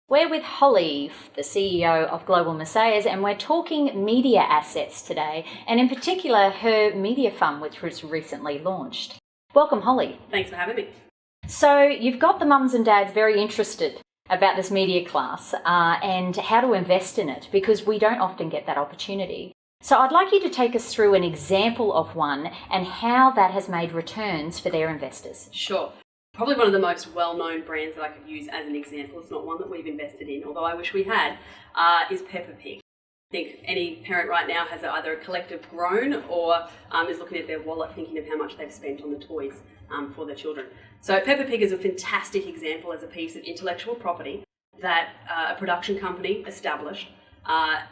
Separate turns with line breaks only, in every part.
We're with Holly, the CEO of Global Messiahs, and we're talking media assets today, and in particular her media fund, which was recently launched. Welcome, Holly.
Thanks for having me.
So you've got the mums and dads very interested about this media class and how to invest in it, because we don't often get that opportunity. So I'd like you to take us through an example of one and how that has made returns for their investors.
Sure. Probably one of the most well-known brands that I could use as an example, it's not one that we've invested in, although I wish we had, is Peppa Pig. I think any parent right now has either a collective groan or is looking at their wallet thinking of how much they've spent on the toys for their children. So Peppa Pig is a fantastic example as a piece of intellectual property that a production company established,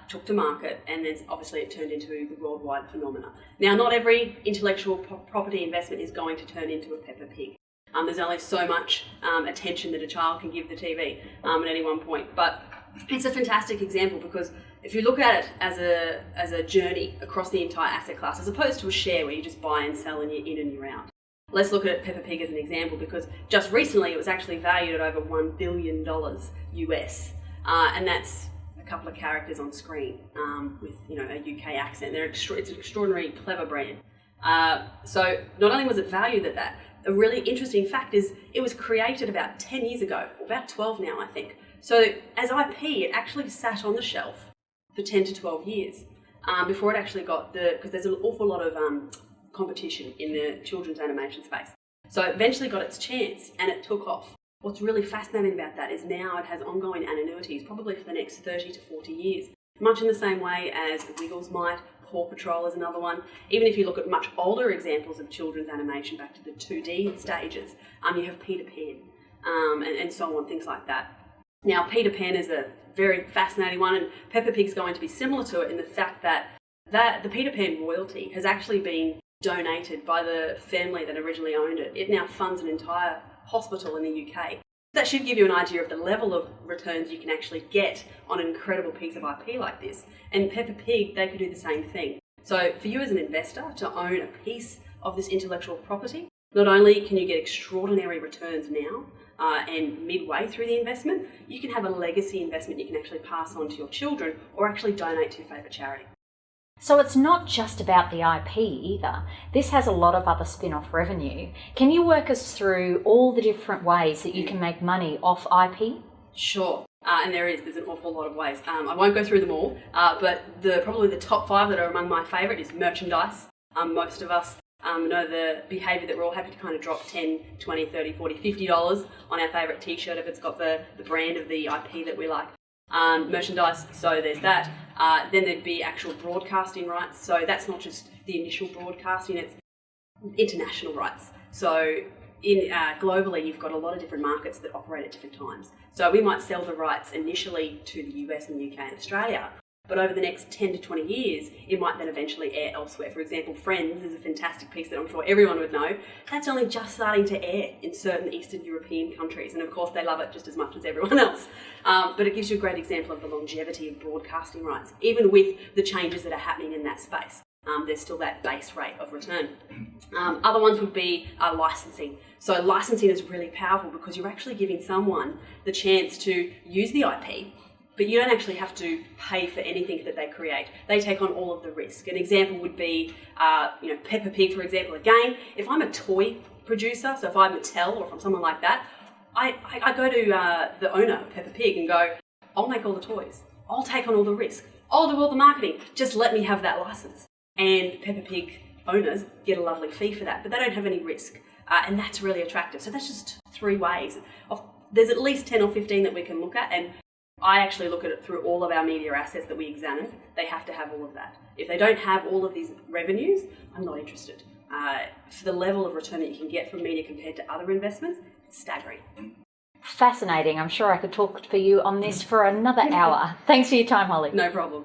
took to market, and then obviously it turned into the worldwide phenomena. Now, not every intellectual property investment is going to turn into a Peppa Pig. There's only so much attention that a child can give the TV at any one point. But it's a fantastic example because if you look at it as a journey across the entire asset class, as opposed to a share where you just buy and sell and you're in and you're out. Let's look at Peppa Pig as an example because just recently it was actually valued at over $1 billion US. And that's a couple of characters on screen with a UK accent. It's an extraordinarily clever brand. So not only was it valued at that, a really interesting fact is it was created about 10 years ago, or about 12 now, I think. So as IP, it actually sat on the shelf for 10 to 12 years before it actually got because there's an awful lot of competition in the children's animation space. So it eventually got its chance and it took off. What's really fascinating about that is now it has ongoing annuities, probably for the next 30 to 40 years, much in the same way as the Wiggles might. Paw Patrol is another one. Even if you look at much older examples of children's animation back to the 2D stages, you have Peter Pan and so on, things like that. Now, Peter Pan is a very fascinating one, and Peppa Pig's going to be similar to it in the fact that the Peter Pan royalty has actually been donated by the family that originally owned it. It now funds an entire hospital in the UK. That should give you an idea of the level of returns you can actually get on an incredible piece of IP like this. And Peppa Pig, they could do the same thing. So for you as an investor to own a piece of this intellectual property, not only can you get extraordinary returns now and midway through the investment, you can have a legacy investment you can actually pass on to your children or actually donate to your favourite charity.
So it's not just about the IP either. This has a lot of other spin-off revenue. Can you work us through all the different ways that you can make money off IP?
Sure. And there's an awful lot of ways. I won't go through them all, but probably the top 5 that are among my favourite is merchandise. Most of us know the behaviour that we're all happy to kind of drop $10, $20, $30, $40, $50 on our favourite t-shirt if it's got the brand of the IP that we like. Merchandise, so there's that. Then there'd be actual broadcasting rights. So that's not just the initial broadcasting, it's international rights. So globally, you've got a lot of different markets that operate at different times. So we might sell the rights initially to the US and the UK and Australia, but over the next 10 to 20 years, it might then eventually air elsewhere. For example, Friends is a fantastic piece that I'm sure everyone would know. That's only just starting to air in certain Eastern European countries, and of course they love it just as much as everyone else. But it gives you a great example of the longevity of broadcasting rights, even with the changes that are happening in that space. There's still that base rate of return. Other ones would be licensing. So licensing is really powerful because you're actually giving someone the chance to use the IP, but you don't actually have to pay for anything that they create. They take on all of the risk. An example would be, Peppa Pig, for example. Again, if I'm a toy producer, so if I'm Mattel or if I'm someone like that, I go to the owner of Peppa Pig and go, I'll make all the toys. I'll take on all the risk. I'll do all the marketing. Just let me have that license. And Peppa Pig owners get a lovely fee for that, but they don't have any risk. And that's really attractive. So that's just 3 ways. There's at least 10 or 15 that we can look at, and I actually look at it through all of our media assets that we examine. They have to have all of that. If they don't have all of these revenues, I'm not interested. For the level of return that you can get from media compared to other investments, it's staggering.
Fascinating. I'm sure I could talk for you on this for another hour. Thanks for your time, Holly.
No problem.